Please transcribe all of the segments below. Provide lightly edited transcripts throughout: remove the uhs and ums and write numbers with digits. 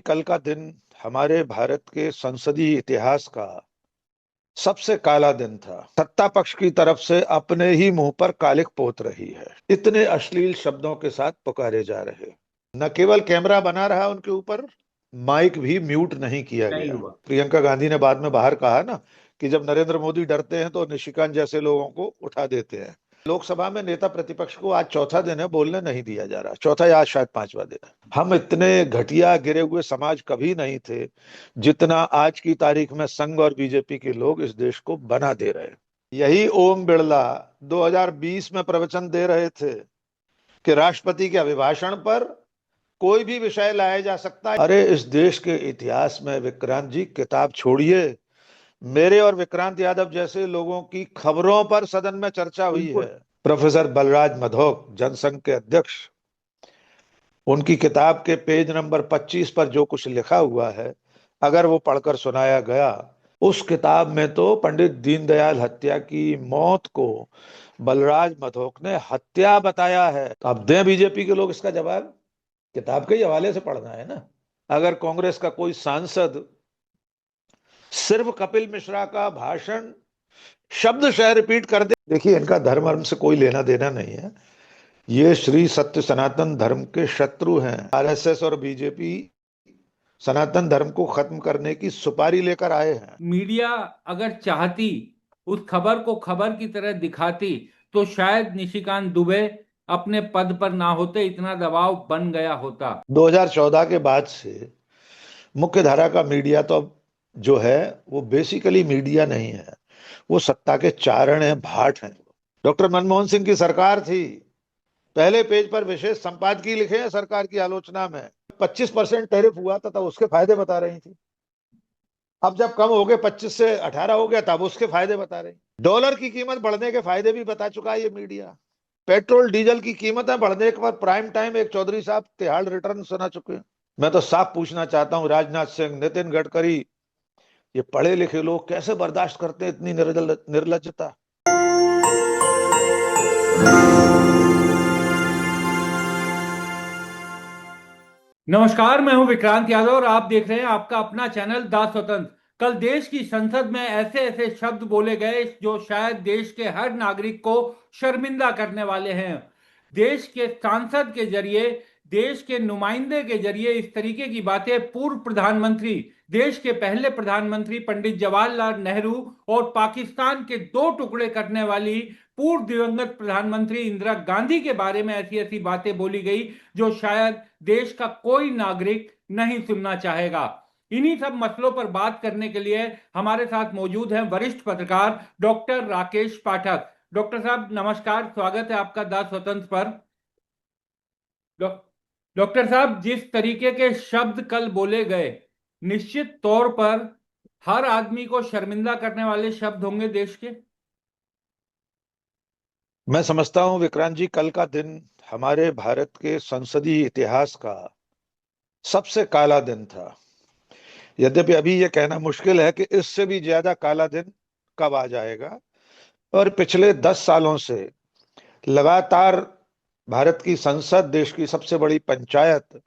कल का दिन हमारे भारत के संसदीय इतिहास का सबसे काला दिन था। सत्ता पक्ष की तरफ से अपने ही मुंह पर कालिख पोत रही है। इतने अश्लील शब्दों के साथ पुकारे जा रहे। न केवल कैमरा बना रहा उनके ऊपर, माइक भी म्यूट नहीं किया नहीं गया। हुआ। प्रियंका गांधी ने बाद में बाहर कहा ना कि जब नरेंद्र मोदी डरते हैं तो निशिकांत जैसे लोगों को उठा देते हैं। लोकसभा में नेता प्रतिपक्ष को आज चौथा दिन है, बोलने नहीं दिया जा रहा। चौथा या आज शायद पांचवा दिन है। हम इतने घटिया गिरे हुए समाज कभी नहीं थे जितना आज की तारीख में संघ और बीजेपी के लोग इस देश को बना दे रहे हैं। यही ओम बिड़ला 2020 में प्रवचन दे रहे थे कि राष्ट्रपति के अभिभाषण पर कोई भी विषय लाया जा सकता है। अरे इस देश के इतिहास में विक्रांत जी किताब छोड़िए, मेरे और विक्रांत यादव जैसे लोगों की खबरों पर सदन में चर्चा हुई है। प्रोफेसर बलराज मधोक, जनसंघ के अध्यक्ष, उनकी किताब के पेज नंबर 25 पर जो कुछ लिखा हुआ है, अगर वो पढ़कर सुनाया गया, उस किताब में तो पंडित दीनदयाल हत्या की मौत को बलराज मधोक ने हत्या बताया है। तो अब दें बीजेपी के लोग इसका जवाब। किताब के ही हवाले से पढ़ना है ना। अगर कांग्रेस का कोई सांसद सिर्फ कपिल मिश्रा का भाषण शब्द शह रिपीट कर दे, देखिए इनका धर्म से कोई लेना देना नहीं है। ये श्री सत्य सनातन धर्म के शत्रु हैं। आरएसएस और बीजेपी सनातन धर्म को खत्म करने की सुपारी लेकर आए हैं। मीडिया अगर चाहती, उस खबर को खबर की तरह दिखाती, तो शायद निशिकांत दुबे अपने पद पर ना होते, इतना दबाव बन गया होता। 2014 के बाद से मुख्य धारा का मीडिया तो अब जो है वो बेसिकली मीडिया नहीं है, वो सत्ता के चारण है, भाट हैं। डॉक्टर मनमोहन सिंह की सरकार थी, पहले पेज पर विशेष संपादकीय लिखे हैं सरकार की आलोचना में। 25% टैरिफ हुआ था तब उसके फायदे बता रही थी। अब जब कम हो गए, 25 से 18 हो गया, तब उसके फायदे बता रही। डॉलर की कीमत बढ़ने के फायदे भी बता चुका है ये मीडिया। पेट्रोल डीजल की कीमतें बढ़ने के बाद प्राइम टाइम एक चौधरी साहब तिहाड़ रिटर्न सुना चुके हैं। मैं तो साफ पूछना चाहता हूं, राजनाथ सिंह, नितिन गडकरी, ये पढ़े लिखे लोग कैसे बर्दाश्त करते हैं इतनी निर्लज्जता। नमस्कार, मैं हूं विक्रांत यादव और आप देख रहे हैं आपका अपना चैनल दा स्वतंत्र। कल देश की संसद में ऐसे ऐसे शब्द बोले गए जो शायद देश के हर नागरिक को शर्मिंदा करने वाले हैं। देश के सांसद के जरिए, देश के नुमाइंदे के जरिए इस तरीके की बातें पूर्व प्रधानमंत्री, देश के पहले प्रधानमंत्री पंडित जवाहरलाल नेहरू और पाकिस्तान के दो टुकड़े करने वाली पूर्व दिवंगत प्रधानमंत्री इंदिरा गांधी के बारे में ऐसी ऐसी बातें बोली गई जो शायद देश का कोई नागरिक नहीं सुनना चाहेगा। इन्हीं सब मसलों पर बात करने के लिए हमारे साथ मौजूद हैं वरिष्ठ पत्रकार डॉक्टर राकेश पाठक। डॉक्टर साहब नमस्कार, स्वागत है आपका दा स्वतंत्र पर। डॉक्टर साहब, जिस तरीके के शब्द कल बोले गए, निश्चित तौर पर हर आदमी को शर्मिंदा करने वाले शब्द होंगे देश के। मैं समझता हूं विक्रांत जी, कल का दिन हमारे भारत के संसदीय इतिहास का सबसे काला दिन था। यद्यपि अभी यह कहना मुश्किल है कि इससे भी ज्यादा काला दिन कब आ जाएगा। और पिछले 10 सालों से लगातार भारत की संसद, देश की सबसे बड़ी पंचायत,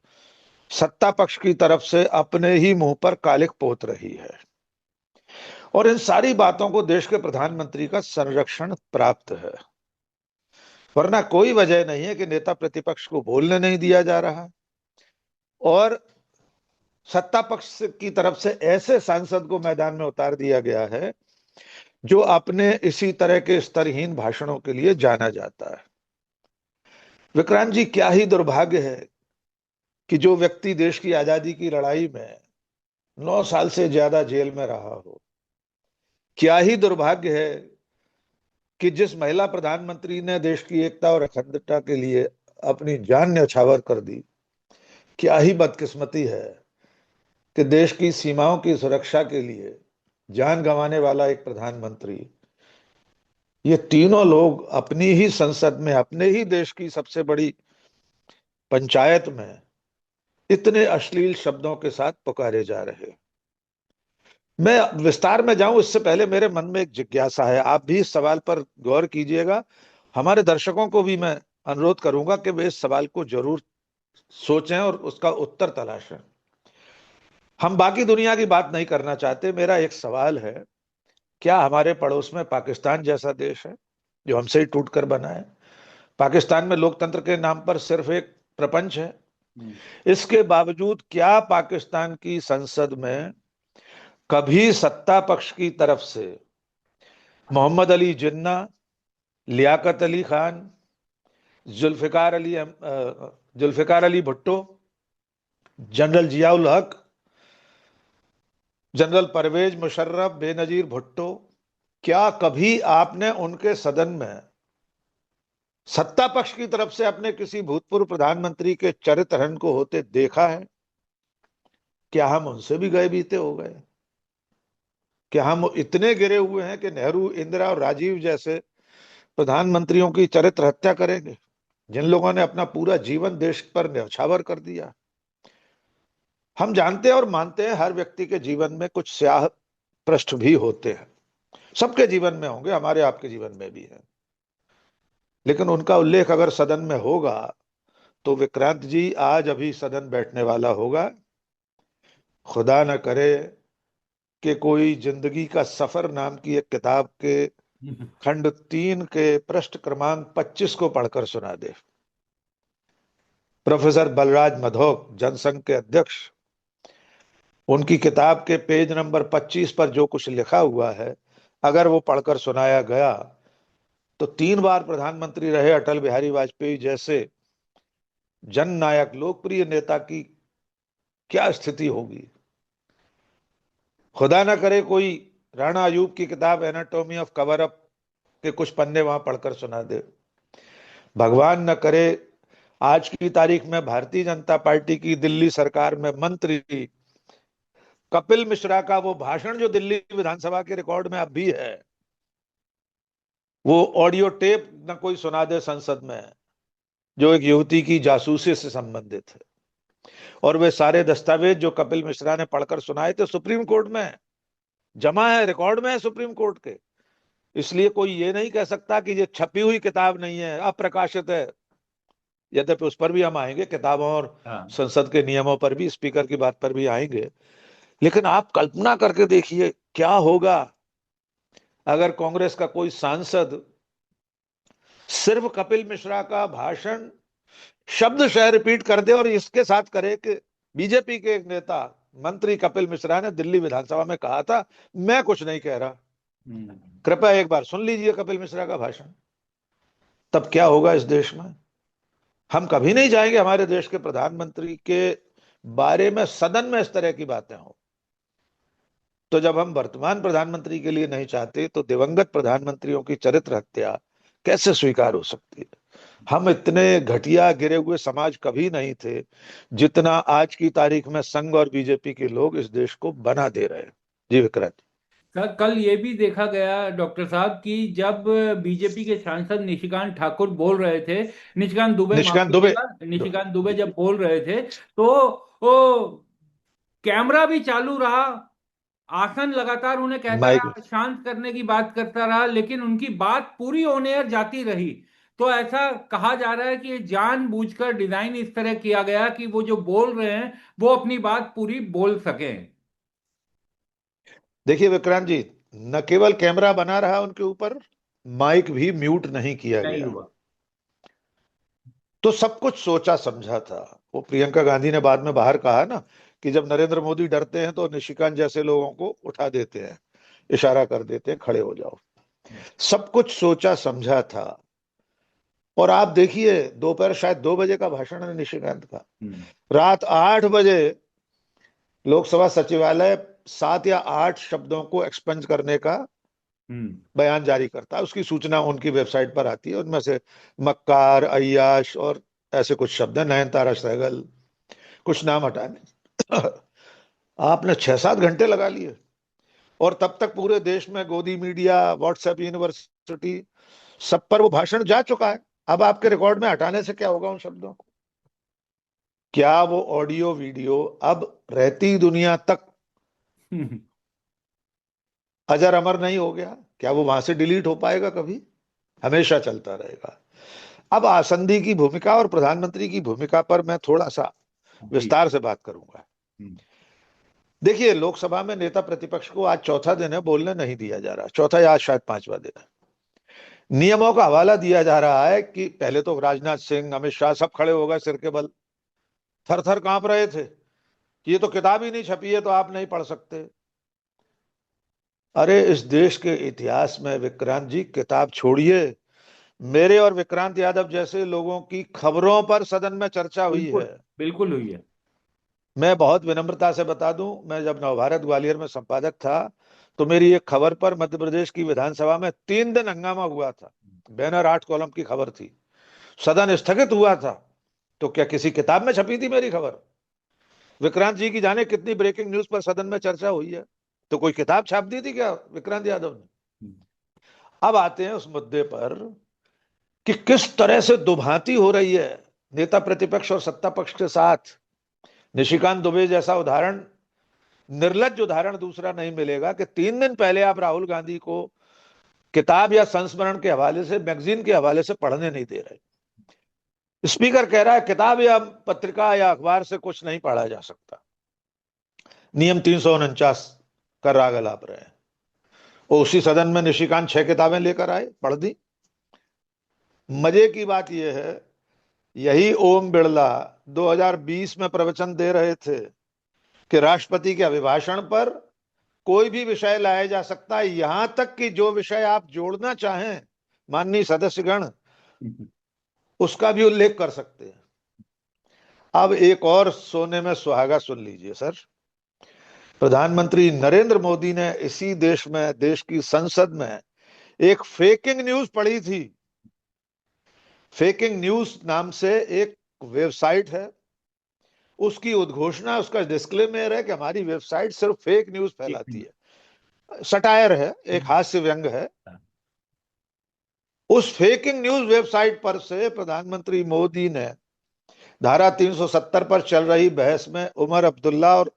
सत्ता पक्ष की तरफ से अपने ही मुंह पर कालिख पोत रही है। और इन सारी बातों को देश के प्रधानमंत्री का संरक्षण प्राप्त है, वरना कोई वजह नहीं है कि नेता प्रतिपक्ष को बोलने नहीं दिया जा रहा और सत्ता पक्ष की तरफ से ऐसे सांसद को मैदान में उतार दिया गया है जो अपने इसी तरह के स्तरहीन भाषणों के लिए जाना जाता है। विक्रांत जी, क्या ही दुर्भाग्य है कि जो व्यक्ति देश की आजादी की लड़ाई में 9 साल से ज्यादा जेल में रहा हो, क्या ही दुर्भाग्य है कि जिस महिला प्रधानमंत्री ने देश की एकता और अखंडता के लिए अपनी जान न्यौछावर कर दी, क्या ही बदकिस्मती है कि देश की सीमाओं की सुरक्षा के लिए जान गंवाने वाला एक प्रधानमंत्री, ये तीनों लोग अपनी ही संसद में, अपने ही देश की सबसे बड़ी पंचायत में इतने अश्लील शब्दों के साथ पुकारे जा रहे। मैं विस्तार में जाऊं इससे पहले मेरे मन में एक जिज्ञासा है, आप भी इस सवाल पर गौर कीजिएगा। हमारे दर्शकों को भी मैं अनुरोध करूंगा कि वे इस सवाल को जरूर सोचें और उसका उत्तर तलाशें। हम बाकी दुनिया की बात नहीं करना चाहते। मेरा एक सवाल है, क्या हमारे पड़ोस में पाकिस्तान जैसा देश है जो हमसे ही टूट कर बना है? पाकिस्तान में लोकतंत्र के नाम पर सिर्फ एक प्रपंच है। हम्म। इसके बावजूद क्या पाकिस्तान की संसद में कभी सत्ता पक्ष की तरफ से मोहम्मद अली जिन्ना, लियाकत अली खान, जुल्फिकार अली भुट्टो, जनरल जियाउल हक, जनरल परवेज मुशर्रफ, बेनजीर भुट्टो, क्या कभी आपने उनके सदन में सत्ता पक्ष की तरफ से अपने किसी भूतपूर्व प्रधानमंत्री के चरित्र हनन को होते देखा है? क्या हम उनसे भी गए बीते हो गए? क्या हम इतने गिरे हुए हैं कि नेहरू, इंदिरा और राजीव जैसे प्रधानमंत्रियों की चरित्र हत्या करेंगे, जिन लोगों ने अपना पूरा जीवन देश पर न्यौछावर कर दिया? हम जानते हैं और मानते हैं हर व्यक्ति के जीवन में कुछ स्याह पृष्ठ भी होते हैं। सबके जीवन में होंगे, हमारे आपके जीवन में भी है। लेकिन उनका उल्लेख अगर सदन में होगा तो विक्रांत जी आज अभी सदन बैठने वाला होगा। खुदा न करे कि कोई जिंदगी का सफर नाम की एक किताब के खंड 3 के पृष्ठ क्रमांक 25 को पढ़कर सुना दे। प्रोफेसर बलराज मधोक, जनसंघ के अध्यक्ष, उनकी किताब के पेज नंबर 25 पर जो कुछ लिखा हुआ है, अगर वो पढ़कर सुनाया गया तो 3 बार प्रधानमंत्री रहे अटल बिहारी वाजपेयी जैसे जननायक लोकप्रिय नेता की क्या स्थिति होगी। खुदा ना करे कोई राणा अयूब की किताब एनाटॉमी ऑफ कवर अप के कुछ पन्ने वहां पढ़कर सुना दे। भगवान न करे आज की तारीख में भारतीय जनता पार्टी की दिल्ली सरकार में मंत्री कपिल मिश्रा का वो भाषण जो दिल्ली विधानसभा के रिकॉर्ड में अब भी है, वो ऑडियो टेप न कोई सुना दे संसद में, जो एक युवती की जासूसी से संबंधित है। और वे सारे दस्तावेज जो कपिल मिश्रा ने पढ़कर सुनाए थे सुप्रीम कोर्ट में जमा है, रिकॉर्ड में है सुप्रीम कोर्ट के। इसलिए कोई ये नहीं कह सकता कि ये छपी हुई किताब नहीं है, अप्रकाशित है। यद्यपि उस पर भी हम आएंगे, किताबों और हाँ। संसद के नियमों पर भी, स्पीकर की बात पर भी आएंगे। लेकिन आप कल्पना करके देखिए क्या होगा अगर कांग्रेस का कोई सांसद सिर्फ कपिल मिश्रा का भाषण शब्दशः रिपीट कर दे और इसके साथ करे कि बीजेपी के एक नेता मंत्री कपिल मिश्रा ने दिल्ली विधानसभा में कहा था, मैं कुछ नहीं कह रहा। कृपया एक बार सुन लीजिए कपिल मिश्रा का भाषण, तब क्या होगा इस देश में। हम कभी नहीं जाएंगे हमारे देश के प्रधानमंत्री के बारे में सदन में इस तरह की बातें हो। तो जब हम वर्तमान प्रधानमंत्री के लिए नहीं चाहते तो दिवंगत प्रधानमंत्रियों की चरित्र हत्या कैसे स्वीकार हो सकती है? हम इतने घटिया गिरे हुए समाज कभी नहीं थे जितना आज की तारीख में संघ और बीजेपी के लोग इस देश को बना दे रहे हैं। जी विक्रांत। कल ये भी देखा गया डॉक्टर साहब कि जब बीजेपी के सांसद निशिकांत ठाकुर बोल रहे थे, निशिकांत दुबे, माफ निशिकांत दुबे। कीजिएगा, निशिकांत दुबे जब बोल रहे थे तो वो कैमरा भी चालू रहा, आसन लगातार उन्हें कहता माइक। रहा, शांत करने की बात करता रहा, लेकिन उनकी बात पूरी ऑन एयर जाती रही। तो ऐसा कहा जा रहा है कि ये जानबूझकर डिजाइन इस तरह किया गया कि वो जो बोल रहे हैं वो अपनी बात पूरी बोल सकें। देखिए विक्रांत जी, न केवल कैमरा बना रहा उनके ऊपर, माइक भी म्यूट नहीं किया नहीं गया। हुआ। तो सब कुछ सोचा समझा था। वो प्रियंका गांधी ने बाद में बाहर कहा ना कि जब नरेंद्र मोदी डरते हैं तो निशिकांत जैसे लोगों को उठा देते हैं, इशारा कर देते हैं, खड़े हो जाओ। सब कुछ सोचा समझा था। और आप देखिए दोपहर शायद 2 बजे का भाषण है निशिकांत का, रात 8 बजे लोकसभा सचिवालय 7 या 8 शब्दों को एक्सपंज करने का बयान जारी करता है। उसकी सूचना उनकी वेबसाइट पर आती है। उनमें से मक्कार, अय्याश और ऐसे कुछ शब्द हैं, नयनतारा सहगल, कुछ नाम हटाने। आपने 6-7 घंटे लगा लिए और तब तक पूरे देश में गोदी मीडिया, व्हाट्सएप यूनिवर्सिटी, सब पर वो भाषण जा चुका है। अब आपके रिकॉर्ड में हटाने से क्या होगा उन शब्दों को? क्या वो ऑडियो वीडियो अब रहती दुनिया तक अजर अमर नहीं हो गया? क्या वो वहां से डिलीट हो पाएगा कभी? हमेशा चलता रहेगा। अब आसंदी की भूमिका और प्रधानमंत्री की भूमिका पर मैं थोड़ा सा जी। विस्तार से बात करूंगा। देखिए, लोकसभा में नेता प्रतिपक्ष को आज चौथा दिन है, बोलने नहीं दिया जा रहा, चौथा या आज शायद पांचवा दिन है। नियमों का हवाला दिया जा रहा है कि पहले तो राजनाथ सिंह, अमित शाह सब खड़े हो गए सिर के बल, थर थर कांप रहे थे कि ये तो किताब ही नहीं छपी है तो आप नहीं पढ़ सकते। अरे इस देश के इतिहास में विक्रांत जी, किताब छोड़िए, मेरे और विक्रांत यादव जैसे लोगों की खबरों पर सदन में चर्चा हुई बिल्कुल है। बिल्कुल हुई है। मैं बहुत विनम्रता से बता दूं, मैं जब नवभारत ग्वालियर में संपादक था तो मेरी एक खबर पर मध्य प्रदेश की विधानसभा में 3 दिन हंगामा हुआ था। बैनर 8 कॉलम की खबर थी, सदन स्थगित हुआ था। तो क्या किसी किताब में छपी थी मेरी खबर? विक्रांत जी की जाने कितनी ब्रेकिंग न्यूज पर सदन में चर्चा हुई है, तो कोई किताब छाप दी थी क्या विक्रांत यादव ने? अब आते हैं उस मुद्दे पर कि किस तरह से दुभांति हो रही है नेता प्रतिपक्ष और सत्ता पक्ष के साथ। निशिकांत दुबे जैसा उदाहरण, निर्लज्ज उदाहरण दूसरा नहीं मिलेगा कि 3 दिन पहले आप राहुल गांधी को किताब या संस्मरण के हवाले से, मैगजीन के हवाले से पढ़ने नहीं दे रहे। स्पीकर कह रहा है किताब या पत्रिका या अखबार से कुछ नहीं पढ़ा जा सकता। नियम 349 का राग अलाप रहे हैं। वो उसी सदन में निशिकांत 6 किताबें लेकर आए, पढ़ दी। मजे की बात यह है, यही ओम बिड़ला 2020 में प्रवचन दे रहे थे कि राष्ट्रपति के अभिभाषण पर कोई भी विषय लाया जा सकता है, यहां तक कि जो विषय आप जोड़ना चाहें माननीय सदस्यगण, उसका भी उल्लेख कर सकते हैं। अब एक और सोने में सुहागा सुन लीजिए सर। प्रधानमंत्री नरेंद्र मोदी ने इसी देश में, देश की संसद में एक फेकिंग न्यूज पढ़ी थी। फेकिंग न्यूज नाम से एक वेबसाइट है, उसकी उद्घोषणा, उसका डिस्क्लेमर है कि हमारी वेबसाइट सिर्फ फेक न्यूज फैलाती है। सटायर है, एक हास्य व्यंग है। उस फेकिंग न्यूज वेबसाइट पर से प्रधानमंत्री मोदी ने धारा 370 पर चल रही बहस में उमर अब्दुल्ला और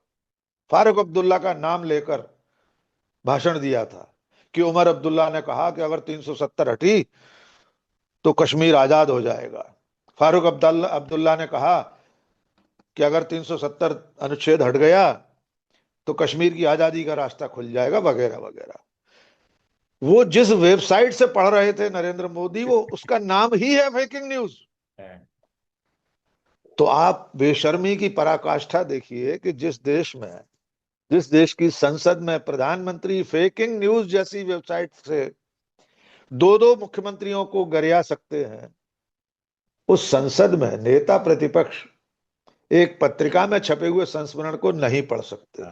फारूक अब्दुल्ला का नाम लेकर भाषण दिया था कि उमर अब्दुल्ला ने कहा कि अगर 370 हटी तो कश्मीर आजाद हो जाएगा। फारूक अब्दुल्ला ने कहा कि अगर 370 अनुच्छेद हट गया तो कश्मीर की आजादी का रास्ता खुल जाएगा, वगैरह वगैरह। वो जिस वेबसाइट से पढ़ रहे थे नरेंद्र मोदी, वो उसका नाम ही है फेकिंग न्यूज। तो आप बेशर्मी की पराकाष्ठा देखिए कि जिस देश में, जिस देश की संसद में प्रधानमंत्री फेकिंग न्यूज जैसी वेबसाइट से दो दो मुख्यमंत्रियों को गरिया सकते हैं, उस संसद में नेता प्रतिपक्ष एक पत्रिका में छपे हुए संस्मरण को नहीं पढ़ सकते।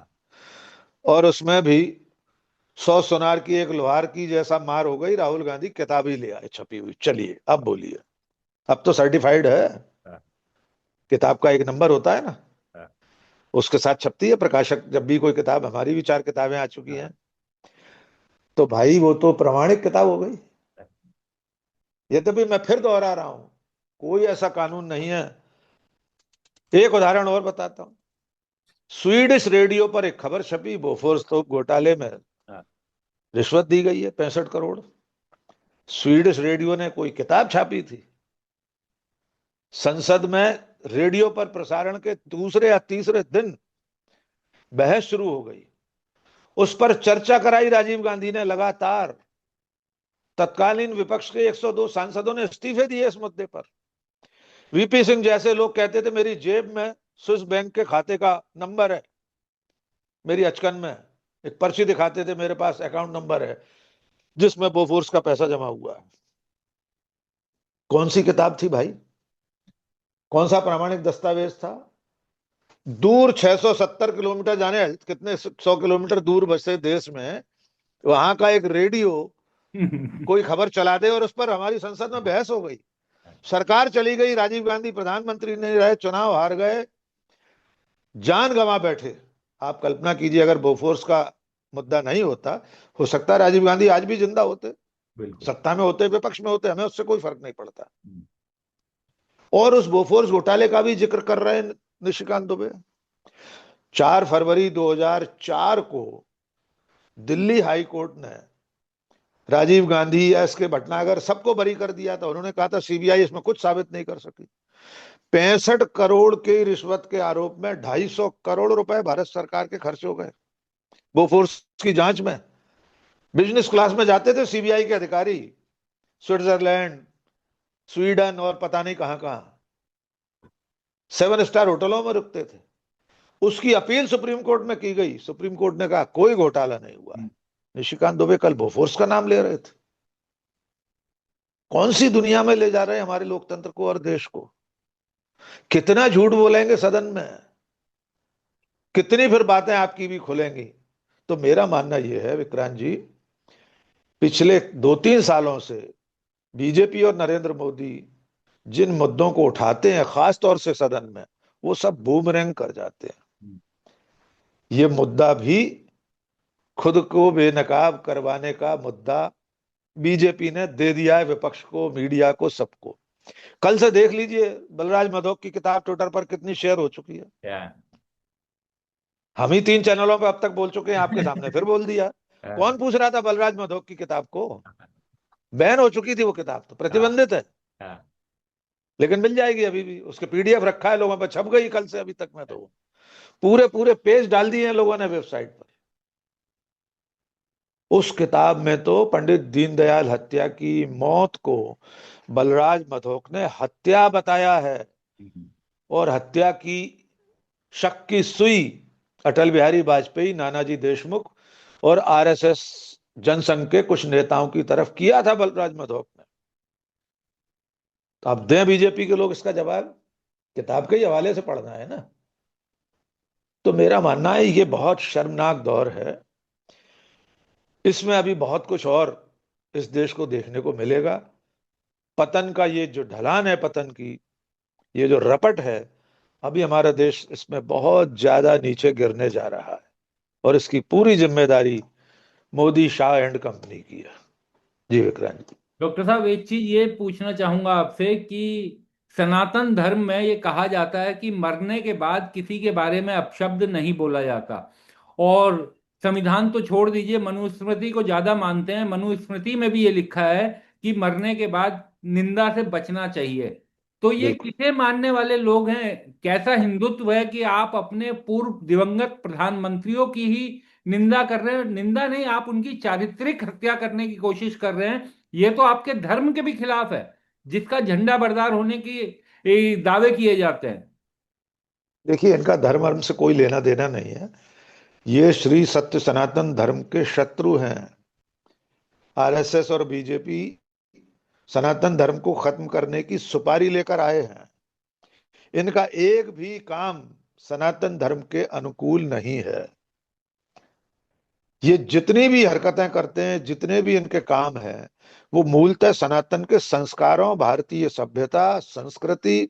और उसमें भी 100 सुनार की एक लोहार की जैसा मार हो गई, राहुल गांधी किताब ही ले आए छपी हुई। चलिए अब बोलिए, अब तो सर्टिफाइड है, किताब का एक नंबर होता है ना, उसके साथ छपती है प्रकाशक जब भी कोई किताब। हमारी भी 4 किताबें आ चुकी हैं, तो भाई वो तो प्रमाणिक किताब हो गई। यद्यपि मैं फिर दोहरा रहा हूं, कोई ऐसा कानून नहीं है। एक उदाहरण और बताता हूं। स्वीडिश रेडियो पर एक खबर छपी, बोफोर्स तोप घोटाले में रिश्वत दी गई है 65 करोड़। स्वीडिश रेडियो ने कोई किताब छापी थी। संसद में रेडियो पर प्रसारण के दूसरे या तीसरे दिन बहस शुरू हो गई, उस पर चर्चा कराई राजीव गांधी ने लगातार। तत्कालीन विपक्ष के 102 सांसदों ने इस्तीफे दिए इस मुद्दे पर। वीपी सिंह जैसे लोग कहते थे मेरी जेब में स्विस बैंक के खाते का नंबर है, मेरी अचकन में एक पर्ची दिखाते थे, मेरे पास अकाउंट नंबर है जिसमें बोफोर्स का पैसा जमा हुआ है। कौन सी किताब थी भाई? कौन सा प्रामाणिक दस्तावेज था? दूर 670 किलोमीटर, जाने कितने 100 किलोमीटर दूर बसे देश में, वहां का एक रेडियो कोई खबर चला दे और उस पर हमारी संसद में बहस हो गई। सरकार चली गई, राजीव गांधी प्रधानमंत्री नहीं रहे, चुनाव हार गए, जान गंवा बैठे। आप कल्पना कीजिए अगर बोफोर्स का मुद्दा नहीं होता, हो सकता है राजीव गांधी आज भी जिंदा होते, सत्ता में होते, विपक्ष में होते, हमें उससे कोई फर्क नहीं पड़ता। और उस बोफोर्स घोटाले का भी जिक्र कर रहे हैं निशिकांत दुबे। 4 फरवरी 2004 को दिल्ली हाई कोर्ट ने राजीव गांधी, एस के भटनागर सबको बरी कर दिया था। उन्होंने कहा था सीबीआई इसमें कुछ साबित नहीं कर सकी। 65 करोड़ की रिश्वत के आरोप में 250 करोड़ रुपए भारत सरकार के खर्च हो गए बोफोर्स की जांच में। बिजनेस क्लास में जाते थे सीबीआई के अधिकारी, स्विट्जरलैंड, स्वीडन और पता नहीं कहां कहां, 7 स्टार होटलों में रुकते थे। उसकी अपील सुप्रीम कोर्ट में की गई, सुप्रीम कोर्ट ने कहा कोई घोटाला नहीं हुआ है। निशिकांत दुबे कल बोफोर्स का नाम ले रहे थे। कौन सी दुनिया में ले जा रहे हैं हमारे लोकतंत्र को और देश को? कितना झूठ बोलेंगे सदन में, कितनी फिर बातें आपकी भी खुलेंगी। तो मेरा मानना यह है विक्रांत जी, पिछले 2-3 सालों से बीजेपी और नरेंद्र मोदी जिन मुद्दों को उठाते हैं खास तौर से सदन में, वो सब बूमरैंग कर जाते हैं। ये मुद्दा भी खुद को बेनकाब करवाने का मुद्दा बीजेपी ने दे दिया है विपक्ष को, मीडिया को, सबको। कल से देख लीजिए बलराज मधोक की किताब ट्विटर पर कितनी शेयर हो चुकी है। हम ही 3 चैनलों पर अब तक बोल चुके हैं, आपके सामने फिर बोल दिया। कौन पूछ रहा था बलराज मधोक की किताब को? बैन हो चुकी थी वो किताब, तो प्रतिबंधित है, लेकिन मिल जाएगी अभी भी। उसके पीडीएफ रखा है लोगों पर, छप गई कल से अभी तक में। तो पूरे पूरे पेज डाल दिए हैं लोगों ने वेबसाइट पर। उस किताब में तो पंडित दीनदयाल हत्या की मौत को बलराज मधोक ने हत्या बताया है, और हत्या की शक की सुई अटल बिहारी वाजपेयी, नानाजी देशमुख और आरएसएस जनसंघ के कुछ नेताओं की तरफ किया था बलराज मधोक ने। तो अब दें बीजेपी के लोग इसका जवाब, किताब के ही हवाले से पढ़ना है ना। तो मेरा मानना है ये बहुत शर्मनाक दौर है, इसमें अभी बहुत कुछ और इस देश को देखने को मिलेगा। पतन का ये जो ढलान है, पतन की ये जो रपट है, अभी हमारा देश इसमें बहुत ज्यादा नीचे गिरने जा रहा है, और इसकी पूरी जिम्मेदारी मोदी, शाह एंड कंपनी की है। जी विक्रांत जी। डॉक्टर साहब, एक चीज ये पूछना चाहूंगा आपसे कि सनातन धर्म में ये कहा जाता है कि मरने के बाद किसी के बारे में अपशब्द नहीं बोला जाता, और संविधान तो छोड़ दीजिए, मनुस्मृति को ज्यादा मानते हैं। मनुस्मृति में भी ये लिखा है कि मरने के बाद निंदा से बचना चाहिए। तो ये बिल्कुल। किसे मानने वाले लोग हैं? कैसा हिंदुत्व है कि आप अपने पूर्व दिवंगत प्रधानमंत्रियों की ही निंदा कर रहे हैं? निंदा नहीं, आप उनकी चारित्रिक हत्या करने की कोशिश कर रहे हैं। ये तो आपके धर्म के भी खिलाफ है, जिसका झंडा बरदार होने की दावे किए जाते हैं। देखिए, इनका धर्म वर्म से कोई लेना देना नहीं है। ये श्री सत्य सनातन धर्म के शत्रु हैं। आरएसएस और बीजेपी सनातन धर्म को खत्म करने की सुपारी लेकर आए हैं। इनका एक भी काम सनातन धर्म के अनुकूल नहीं है। ये जितनी भी हरकतें करते हैं, जितने भी इनके काम हैं, वो मूलतः सनातन के संस्कारों, भारतीय सभ्यता, संस्कृति,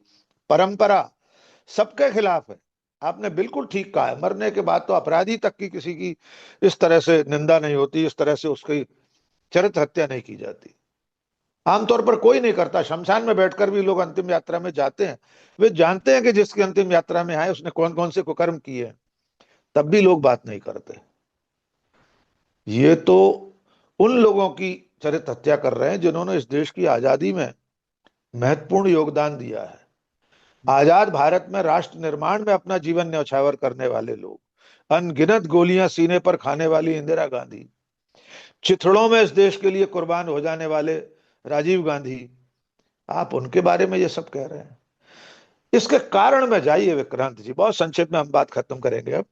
परंपरा, सबके खिलाफ है। आपने बिल्कुल ठीक कहा है, मरने के बाद तो अपराधी तक की किसी की इस तरह से निंदा नहीं होती, इस तरह से उसकी चरित्र हत्या नहीं की जाती। आमतौर पर कोई नहीं करता। शमशान में बैठकर भी लोग अंतिम यात्रा में जाते हैं, वे जानते हैं कि जिसकी अंतिम यात्रा में आए उसने कौन कौन से कुकर्म किए हैं, तब भी लोग बात नहीं करते। ये तो उन लोगों की चरित्र हत्या कर रहे हैं जिन्होंने इस देश की आजादी में महत्वपूर्ण योगदान दिया है। आजाद भारत में राष्ट्र निर्माण में अपना जीवन न्यौछावर करने वाले लोग, अनगिनत गोलियां सीने पर खाने वाली इंदिरा गांधी, चिथड़ों में इस देश के लिए कुर्बान हो जाने वाले राजीव गांधी, आप उनके बारे में ये सब कह रहे हैं। इसके कारण में जाइए विक्रांत जी, बहुत संक्षेप में हम बात खत्म करेंगे अब।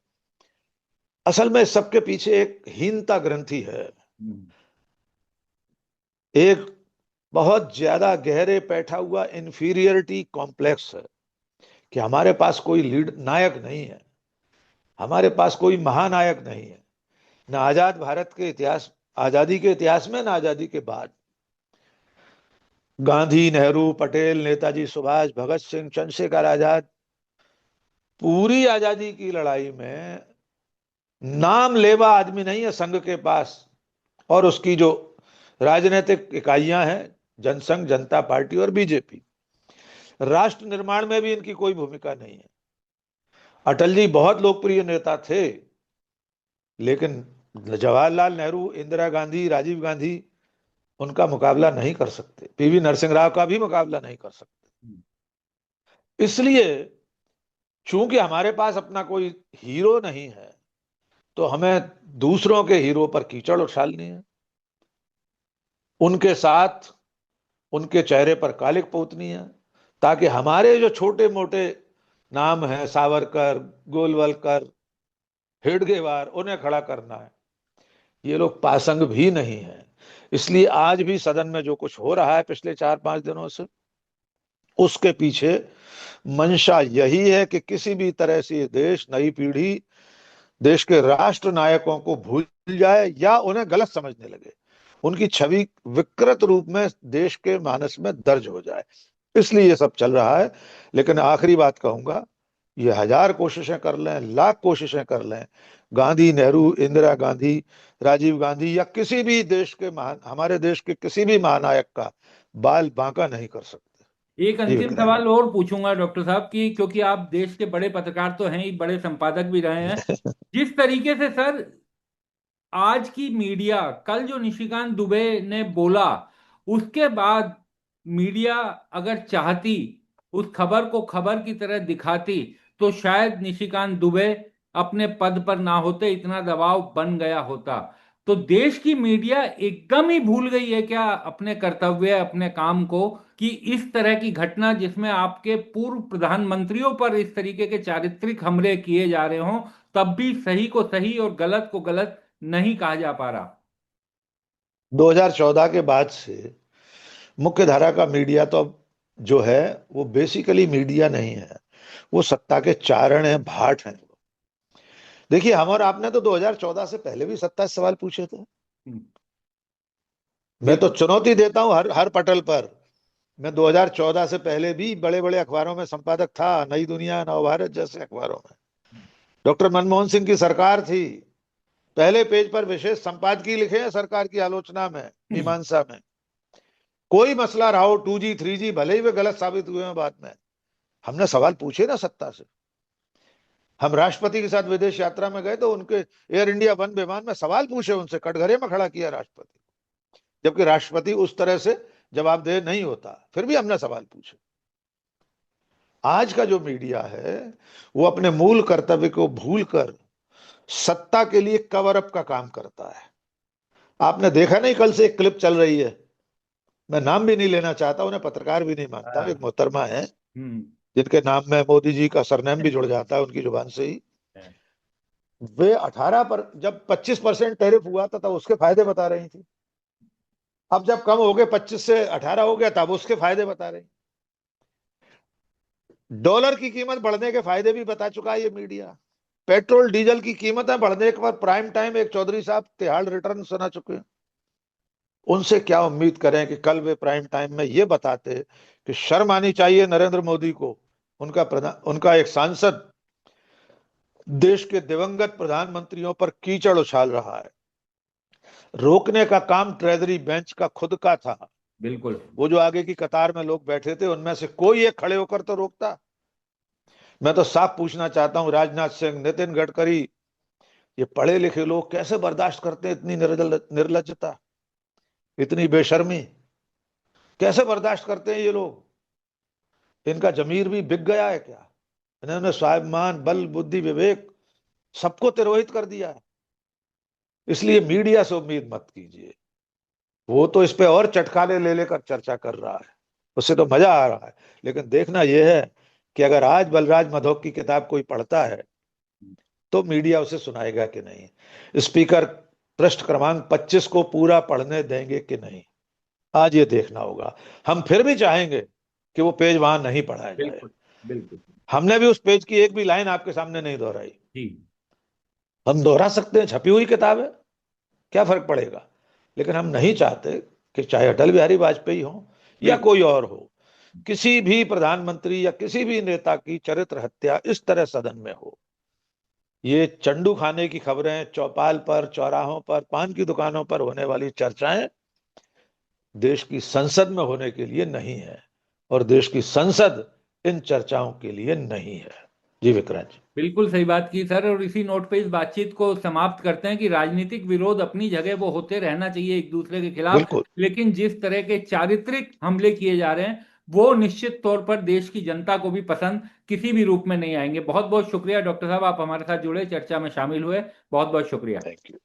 असल में सबके पीछे एक हीनता ग्रंथि है, एक बहुत ज्यादा गहरे बैठा हुआ इंफीरियरिटी कॉम्प्लेक्स है कि हमारे पास कोई लीड नायक नहीं है, हमारे पास कोई महानायक नहीं है। न आजाद भारत के इतिहास, आजादी के इतिहास में, न आजादी के बाद। गांधी, नेहरू, पटेल, नेताजी सुभाष, भगत सिंह, चंद्रशेखर आजाद, पूरी आजादी की लड़ाई में नाम लेवा आदमी नहीं है संघ के पास। और उसकी जो राजनीतिक इकाइयां हैं, जनसंघ, जनता पार्टी और बीजेपी, राष्ट्र निर्माण में भी इनकी कोई भूमिका नहीं है। अटल जी बहुत लोकप्रिय नेता थे, लेकिन जवाहरलाल नेहरू, इंदिरा गांधी, राजीव गांधी उनका मुकाबला नहीं कर सकते। पीवी नरसिंह राव का भी मुकाबला नहीं कर सकते। इसलिए चूंकि हमारे पास अपना कोई हीरो नहीं है, तो हमें दूसरों के हीरो पर कीचड़ उछालनी है, उनके साथ उनके चेहरे पर कालिक पोतनी है, ताकि हमारे जो छोटे मोटे नाम हैं, सावरकर, गोलवलकर, हेडगेवार, उन्हें खड़ा करना है। ये लोग पासंग भी नहीं है। इसलिए आज भी सदन में जो कुछ हो रहा है पिछले 4-5 दिनों से, उसके पीछे मंशा यही है कि किसी भी तरह से ये देश, नई पीढ़ी देश के राष्ट्र नायकों को भूल जाए या उन्हें गलत समझने लगे, उनकी छवि विकृत रूप में देश के मानस में दर्ज हो जाए, इसलिए ये सब चल रहा है। लेकिन आखिरी बात कहूंगा, ये 1000 कोशिशें कर लें, लाख कोशिशें कर लें, गांधी, नेहरू, इंदिरा गांधी, राजीव गांधी या किसी भी देश के महान, हमारे देश के किसी भी महानायक का बाल बांका नहीं कर सकते। एक जी अंतिम विक्रांत सवाल और पूछूंगा डॉक्टर साहब की, क्योंकि आप देश के बड़े पत्रकार तो हैं ही, बड़े संपादक भी रहे हैं। जी। जिस तरीके से सर आज की मीडिया, कल जो निशिकांत दुबे ने बोला, उसके बाद मीडिया अगर चाहती, उस खबर को खबर की तरह दिखाती, तो शायद निशिकांत दुबे अपने पद पर ना होते, इतना दबाव बन गया होता। तो देश की मीडिया एकदम ही भूल गई है क्या अपने कर्तव्य, अपने काम को, कि इस तरह की घटना जिसमें आपके पूर्व प्रधानमंत्रियों पर इस तरीके के चारित्रिक हमले किए जा रहे हों, तब भी सही को सही और गलत को गलत नहीं कहा जा पा रहा। 2014 के बाद से मुख्य धारा का मीडिया तो अब जो है वो बेसिकली मीडिया नहीं है, वो सत्ता के चारण हैं, भाट हैं। देखिए, हम और आपने तो 2014 से पहले भी सत्ता से सवाल पूछे थे। मैं तो बिल्कुल। चुनौती देता हूं हर हर पटल पर। मैं 2014 से पहले भी बड़े बड़े अखबारों में संपादक था, नई दुनिया, नवभारत जैसे अखबारों में। डॉक्टर मनमोहन सिंह की सरकार थी, पहले पेज पर विशेष संपादकीय लिखे हैं सरकार की आलोचना में, मीमांसा में। कोई मसला रहा हो, 2G 3G, भले ही वे गलत साबित हुए हैं बाद में, हमने सवाल पूछे ना सत्ता से। हम राष्ट्रपति के साथ विदेश यात्रा में गए तो उनके एयर इंडिया वन विमान में सवाल पूछे, उनसे कटघरे में खड़ा किया राष्ट्रपति, जबकि राष्ट्रपति उस तरह से जवाबदेह नहीं होता, फिर भी हमने सवाल पूछे। आज का जो मीडिया है वो अपने मूल कर्तव्य को भूलकर सत्ता के लिए कवर अप का काम करता है। आपने देखा नहीं, कल से एक क्लिप चल रही है, मैं नाम भी नहीं लेना चाहता, उन्हें पत्रकार भी नहीं मानता, एक हाँ। मोहतरमा है हम्म। जिनके नाम में मोदी जी का सरनेम भी जुड़ जाता है उनकी जुबान से ही। वे 18 पर, जब 25% टैरिफ हुआ था तब उसके फायदे बता रही थी, अब जब कम हो गए, 25 से 18 हो गया, तब उसके फायदे बता रही। डॉलर की कीमत बढ़ने के फायदे भी बता चुका है ये मीडिया। पेट्रोल डीजल की कीमतें बढ़ने के बाद प्राइम टाइम एक चौधरी साहब तिहाड़ रिटर्न सुना चुके हैं। उनसे क्या उम्मीद करें कि कल वे प्राइम टाइम में ये बताते कि शर्म आनी चाहिए नरेंद्र मोदी को, उनका एक सांसद देश के दिवंगत प्रधानमंत्रियों पर कीचड़ उछाल रहा है। रोकने का काम ट्रेजरी बेंच का खुद का था। बिल्कुल। वो जो आगे की कतार में लोग बैठे थे उनमें से कोई एक खड़े होकर तो रोकता। मैं तो साफ पूछना चाहता हूं, राजनाथ सिंह, नितिन गडकरी, ये पढ़े लिखे लोग कैसे बर्दाश्त करते हैं इतनी निर्लज्जता, इतनी बेशर्मी, कैसे बर्दाश्त करते हैं ये लोग? इनका जमीर भी बिक गया है क्या? इन्होंने स्वाभिमान, बल, बुद्धि, विवेक सबको तिरोहित कर दिया है। इसलिए मीडिया से उम्मीद मत कीजिए, वो तो इस पे और चटखाने ले लेकर चर्चा कर रहा है, उससे तो मजा आ रहा है। लेकिन देखना यह है कि अगर आज बलराज मधोक की किताब कोई पढ़ता है तो मीडिया उसे सुनाएगा कि नहीं, स्पीकर पृष्ठ क्रमांक 25 को पूरा पढ़ने देंगे कि नहीं, आज ये देखना होगा। हम फिर भी चाहेंगे कि वो पेज वहां नहीं पढ़ाया जाए। बिल्कुल। बिल्कुल। हमने भी उस पेज की एक भी लाइन आपके सामने नहीं दोहराई। जी। हम दोहरा सकते हैं, छपी हुई किताब है, क्या फर्क पड़ेगा? लेकिन हम नहीं चाहते कि चाहे अटल बिहारी वाजपेयी हो या बिल्कुल। कोई और हो, किसी भी प्रधानमंत्री या किसी भी नेता की चरित्र हत्या इस तरह सदन में हो। ये चंडू खाने की खबरें, चौपाल पर, चौराहों पर, पान की दुकानों पर होने वाली चर्चाएं देश की संसद में होने के लिए नहीं है, और देश की संसद इन चर्चाओं के लिए नहीं है। जी विक्रांत जी। बिल्कुल सही बात की सर, और इसी नोट पे इस बातचीत को समाप्त करते हैं कि राजनीतिक विरोध अपनी जगह वो होते रहना चाहिए एक दूसरे के खिलाफ, बिल्कुल। लेकिन जिस तरह के चारित्रिक हमले किए जा रहे हैं वो निश्चित तौर पर देश की जनता को भी पसंद किसी भी रूप में नहीं आएंगे। बहुत बहुत शुक्रिया डॉक्टर साहब, आप हमारे साथ जुड़े, चर्चा में शामिल हुए। बहुत बहुत शुक्रिया। Thank you.